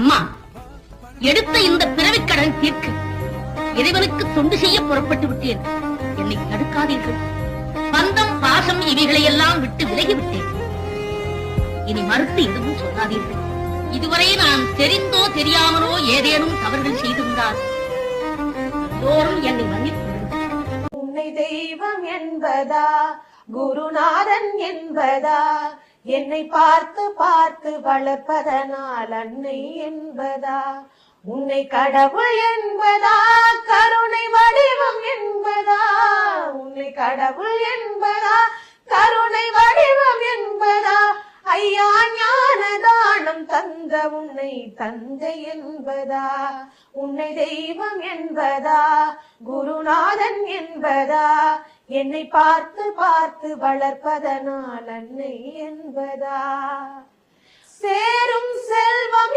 அம்மா, எடுத்த இந்த பிறவிக்கடன் தீர்க்க இறைவனுக்கு தொண்டு செய்ய புறப்பட்டு விட்டேன். என்னை தடுக்காதீர்கள். பந்தம், பாசம் இவைகளை எல்லாம் விட்டு விலகிவிட்டேன். இனி மறுத்து எதுவும் சொல்லாதீர்கள். இதுவரை நான் தெரிந்தோ தெரியாமலோ ஏதேனும் தவறுகள் செய்திருந்தால் எல்லோரும் என்னை மன்னித்து உன்னை தெய்வம் என்பதா, குருநாதன் என்பதா, என்னை பார்த்து பார்த்து வளர்ப்பதனால் அன்னை என்பதா, உன்னை கடவுள் என்பதா, கருணை வடிவம் என்பதா, உன்னை கடவுள் என்பதா, கருணை வடிவம் என்பதா, ஐயா ஞான தானம் தந்த உன்னை தந்தை என்பதா, உன்னை தெய்வம் என்பதா, குருநாதன் என்பதா, என்னை பார்த்து பார்த்து வளர்ப்பதனால் அன்னை என்பதா, சேரும் செல்வம்